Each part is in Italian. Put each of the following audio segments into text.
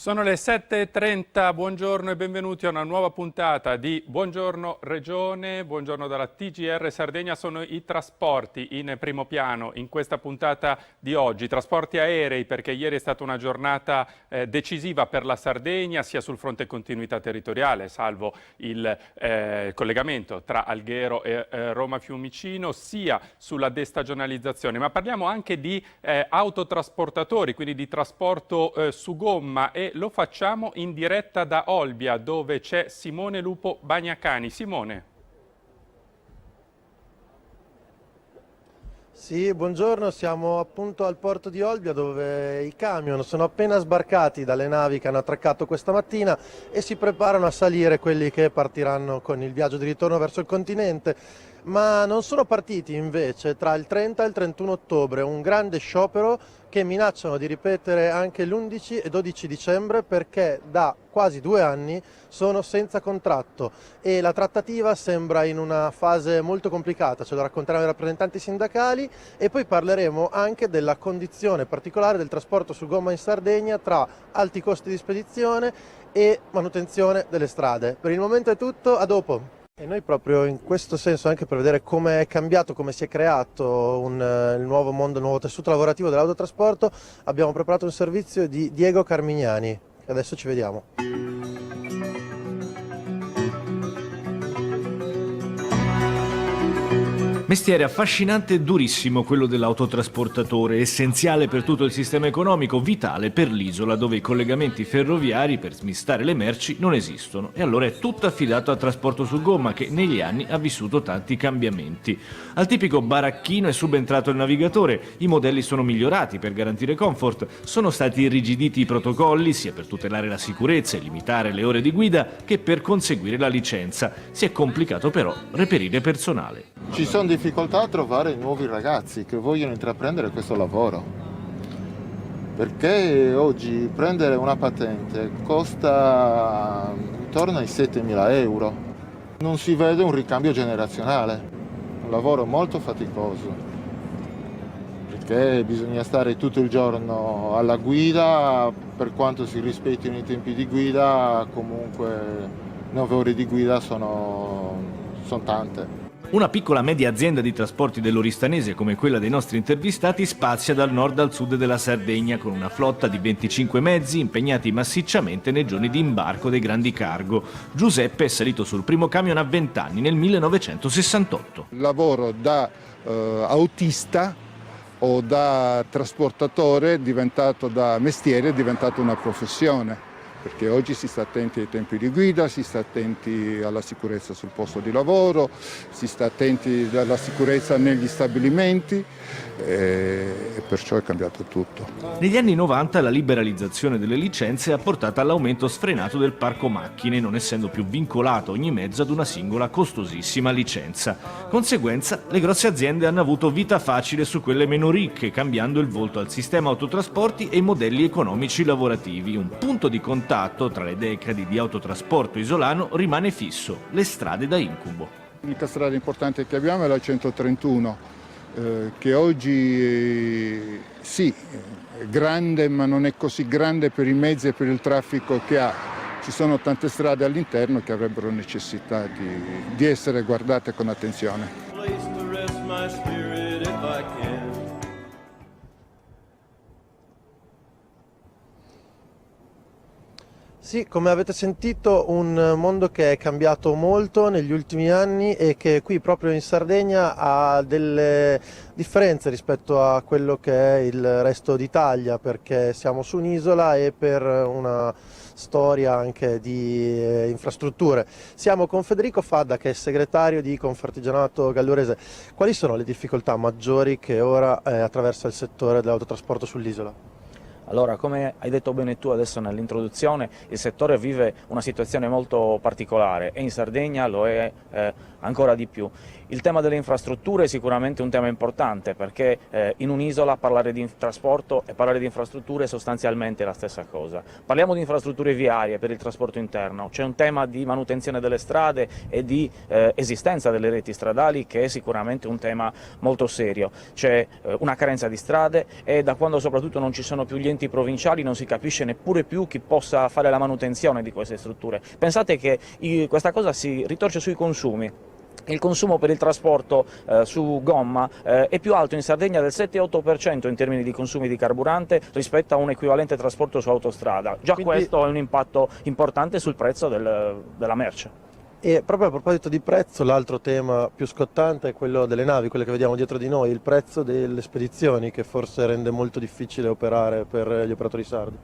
Sono le 7:30, buongiorno e benvenuti a una nuova puntata di Buongiorno Regione, buongiorno dalla TGR Sardegna. Sono i trasporti in primo piano in questa puntata di oggi. Trasporti aerei, perché ieri è stata una giornata decisiva per la Sardegna, sia sul fronte continuità territoriale, salvo il collegamento tra Alghero e Roma Fiumicino, sia sulla destagionalizzazione. Ma parliamo anche di autotrasportatori, quindi di trasporto su gomma, e lo facciamo in diretta da Olbia, dove c'è Simone Lupo Bagnacani. Simone. Sì, buongiorno, siamo appunto al porto di Olbia, dove i camion sono appena sbarcati dalle navi che hanno attraccato questa mattina e si preparano a salire quelli che partiranno con il viaggio di ritorno verso il continente. Ma non sono partiti invece tra il 30 e il 31 ottobre, un grande sciopero che minacciano di ripetere anche l'11 e 12 dicembre, perché da quasi 2 anni sono senza contratto e la trattativa sembra in una fase molto complicata. Ce lo racconteranno i rappresentanti sindacali e poi parleremo anche della condizione particolare del trasporto su gomma in Sardegna, tra alti costi di spedizione e manutenzione delle strade. Per il momento è tutto, a dopo. E noi proprio in questo senso, anche per vedere come è cambiato, come si è creato il nuovo mondo, il nuovo tessuto lavorativo dell'autotrasporto, abbiamo preparato un servizio di Diego Carmignani. Adesso ci vediamo. Mestiere affascinante e durissimo quello dell'autotrasportatore, essenziale per tutto il sistema economico, vitale per l'isola dove i collegamenti ferroviari per smistare le merci non esistono, e allora è tutto affidato al trasporto su gomma, che negli anni ha vissuto tanti cambiamenti. Al tipico baracchino è subentrato il navigatore, i modelli sono migliorati per garantire comfort, sono stati irrigiditi i protocolli sia per tutelare la sicurezza e limitare le ore di guida che per conseguire la licenza. Si è complicato però reperire personale. Ci sono difficoltà a trovare nuovi ragazzi che vogliono intraprendere questo lavoro, perché oggi prendere una patente costa intorno ai 7.000 euro. Non si vede un ricambio generazionale, un lavoro molto faticoso, perché bisogna stare tutto il giorno alla guida. Per quanto si rispettino i tempi di guida, comunque 9 ore di guida sono tante. Una piccola media azienda di trasporti dell'Oristanese, come quella dei nostri intervistati, spazia dal nord al sud della Sardegna con una flotta di 25 mezzi impegnati massicciamente nei giorni di imbarco dei grandi cargo. Giuseppe è salito sul primo camion a 20 anni, nel 1968. Lavoro da autista o da trasportatore, diventato da mestiere, è diventato una professione. Perché oggi si sta attenti ai tempi di guida, si sta attenti alla sicurezza sul posto di lavoro, si sta attenti alla sicurezza negli stabilimenti e perciò è cambiato tutto. Negli anni 90 la liberalizzazione delle licenze ha portato all'aumento sfrenato del parco macchine, non essendo più vincolato ogni mezzo ad una singola costosissima licenza. Conseguenza, le grosse aziende hanno avuto vita facile su quelle meno ricche, cambiando il volto al sistema autotrasporti e ai modelli economici lavorativi. Un punto di contatto tra le decadi di autotrasporto isolano rimane fisso: le strade da incubo. L'unica strada importante che abbiamo è la 131, che oggi sì, è grande, ma non è così grande per i mezzi e per il traffico che ha. Ci sono tante strade all'interno che avrebbero necessità di essere guardate con attenzione. Sì, come avete sentito, un mondo che è cambiato molto negli ultimi anni e che qui proprio in Sardegna ha delle differenze rispetto a quello che è il resto d'Italia, perché siamo su un'isola e per una storia anche di infrastrutture. Siamo con Federico Fadda, che è segretario di Confartigianato Gallurese. Quali sono le difficoltà maggiori che ora attraversa il settore dell'autotrasporto sull'isola? Allora, come hai detto bene tu adesso nell'introduzione, il settore vive una situazione molto particolare e in Sardegna lo è ancora di più. Il tema delle infrastrutture è sicuramente un tema importante, perché in un'isola parlare di trasporto e parlare di infrastrutture è sostanzialmente la stessa cosa. Parliamo di infrastrutture viarie per il trasporto interno, c'è un tema di manutenzione delle strade e di esistenza delle reti stradali che è sicuramente un tema molto serio. C'è una carenza di strade e da quando soprattutto non ci sono più gli enti provinciali non si capisce neppure più chi possa fare la manutenzione di queste strutture. Pensate che questa cosa si ritorce sui consumi. Il consumo per il trasporto su gomma è più alto in Sardegna del 7-8% in termini di consumi di carburante rispetto a un equivalente trasporto su autostrada. Già Quindi... questo è un impatto importante sul prezzo della merce. E proprio a proposito di prezzo, l'altro tema più scottante è quello delle navi, quelle che vediamo dietro di noi, il prezzo delle spedizioni che forse rende molto difficile operare per gli operatori sardi.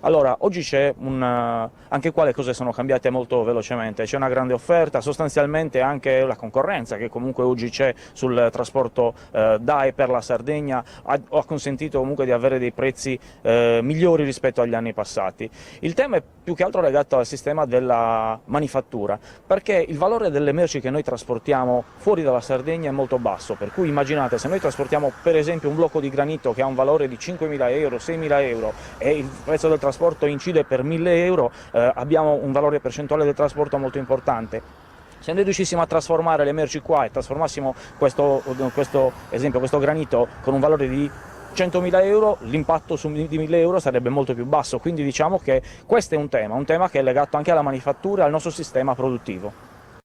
Allora, oggi c'è anche qua le cose sono cambiate molto velocemente, c'è una grande offerta, sostanzialmente anche la concorrenza che comunque oggi c'è sul trasporto da e per la Sardegna ha consentito comunque di avere dei prezzi migliori rispetto agli anni passati. Il tema è più che altro legato al sistema della manifattura, perché il valore delle merci che noi trasportiamo fuori dalla Sardegna è molto basso, per cui immaginate se noi trasportiamo per esempio un blocco di granito che ha un valore di 5.000 euro, 6.000 euro e il prezzo del trasporto incide per 1.000 euro, abbiamo un valore percentuale del trasporto molto importante. Se noi riuscissimo a trasformare le merci qua e trasformassimo questo granito con un valore di 100.000 euro, l'impatto di 1.000 euro sarebbe molto più basso, quindi diciamo che questo è un tema che è legato anche alla manifattura e al nostro sistema produttivo.